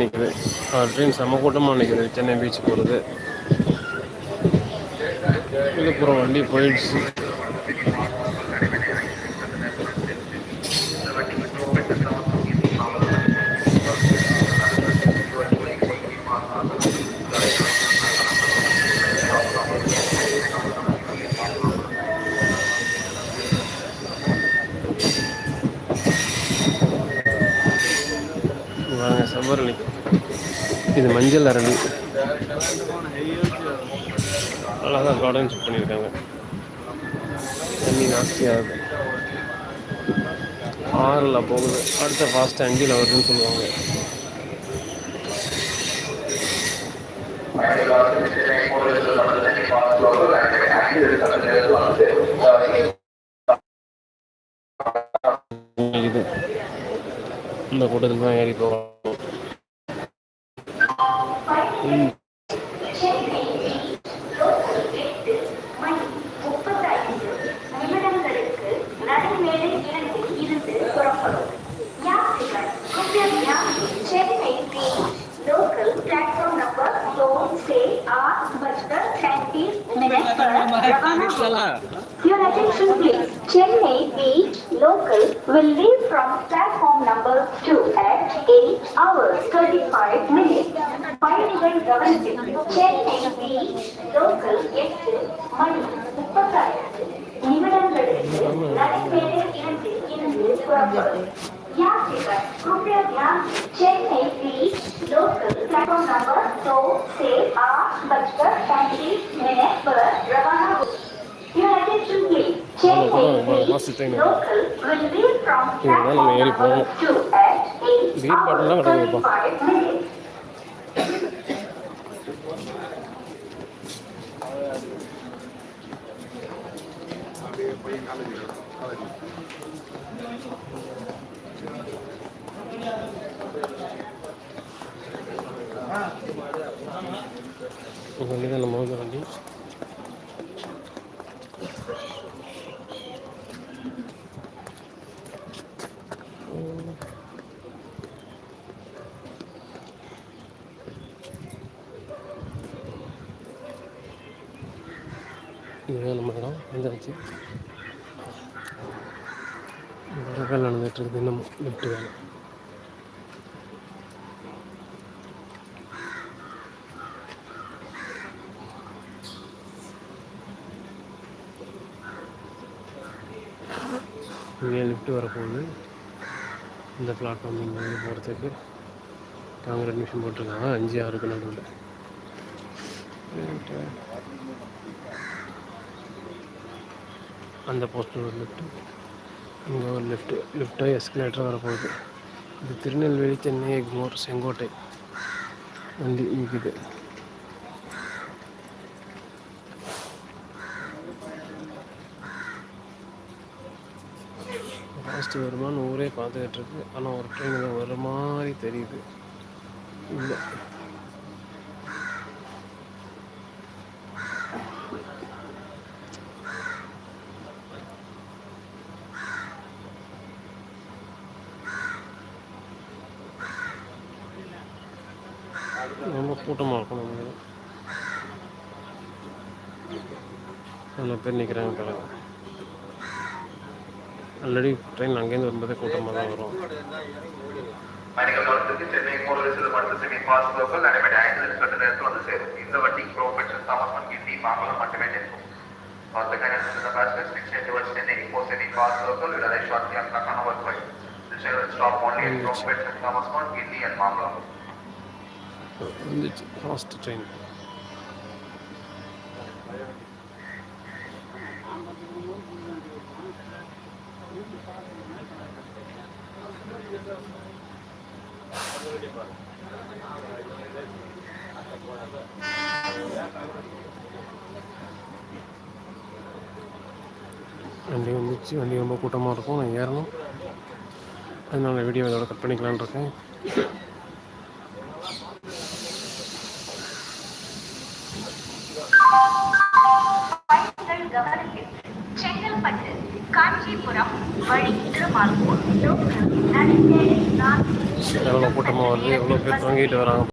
நிற்குது. ட்ரெயின் செம்ம கூட்டமாக நிற்குது. சென்னை பீச் போகிறது. விழுப்புரம் வண்டி போயிடுச்சு. செவ்வரளி, இது மஞ்சள் அரளி. நல்லா தான் கார்டன் செட் பண்ணியிருக்காங்க. தண்ணி நாஸ்தியாகுது. ஆறில் போகுது. அடுத்த ஃபாஸ்ட் 5ல் வருதுன்னு சொல்லுவாங்க. இது இந்த கூட்டத்தில் தான் ஏறி போகணும். Your attention please. Chennai Beach local will leave from platform number 2 at 8 hours 35 minutes. பயணிகள் கவனத்தில். Chennai Beach local 8 மணி 35 நிமிடங்களுக்கு நடைமேடையில் இருந்து புறப்படும். यात्रीगण कृपया ध्यान दें। चेन्नई बीच लोकल प्लेटफॉर्म नंबर 2 से 8:35 पर रवाना हो। Your attention please. Chennai Beach local will leave from platform number 2 at 8:35 minutes. வண்டி தான் நம்ம வண்டி. இதுதான் நம்ம இடம் வந்துருச்சு. வேலை நடந்துட்டு இருக்குது. இன்னமும் லிஃப்ட் வேலை. இங்கே லிஃப்ட் வரப்போகுது. இந்த பிளாட்ஃபார்ம் இங்கே போகிறதுக்கு காங்கிரீட் மிஷின் போட்டிருக்காங்க. 5-6 நடுவில். அந்த போஸ்டர் ஒரு லிஃப்ட்டு, இங்கே ஒரு லிஃப்ட்டாக எஸ்கலேட்டர் வரப்போகுது. இது திருநெல்வேலி, சென்னை, எக்மோர், செங்கோட்டை வண்டி இருக்குது. ஃபாஸ்ட்டு வருமானு ஊரே பார்த்துக்கிட்டு இருக்கு. ஆனால் ஒரு ட்ரெயின் வர மாதிரி தெரியுது. இல்லை, ரொம்ப கூட்டமாக இருக்கும். நம்ம நல்ல பேர் நிற்கிறாங்க கிடக்கு. ஆல்ரெடி ட்ரெயின் அங்கேருந்து வரும்போதே கூட்டமாக தான் வரும். சென்னை போறதுல மட்டும் செமி ஃபாஸ்ட் லோக்கல் நடைபெற 5 நிமிஷம் நேரத்தில் வந்து சேரும். இந்த வண்டி ப்ரோபெக்ஷன் தாமஸ் கிண்டி மாம்பலம் மட்டுமே நிற்கும். For the kind of passengers reaching towards Chennai for semi-fast local, will arrive shortly after Kannur Point. The train will stop only at Ropet, Thomasmont, Gilli and Mamblam. Fast train. வண்டி வந்துச்சு. வண்டி ரொம்ப கூட்டமாக இருக்கும். நான் ஏறணும். அதனால வீடியோ இதோட கட் பண்ணிக்கலான்னு இருக்கேன். செங்கல்பட்டு காஞ்சிபுரம் வழி திருமார்பூர் லோக்கல் நடந்தே நான் எவ்வளோ கூட்டமாக வருது, எவ்வளோ பேர் தங்கிட்டு வராங்க.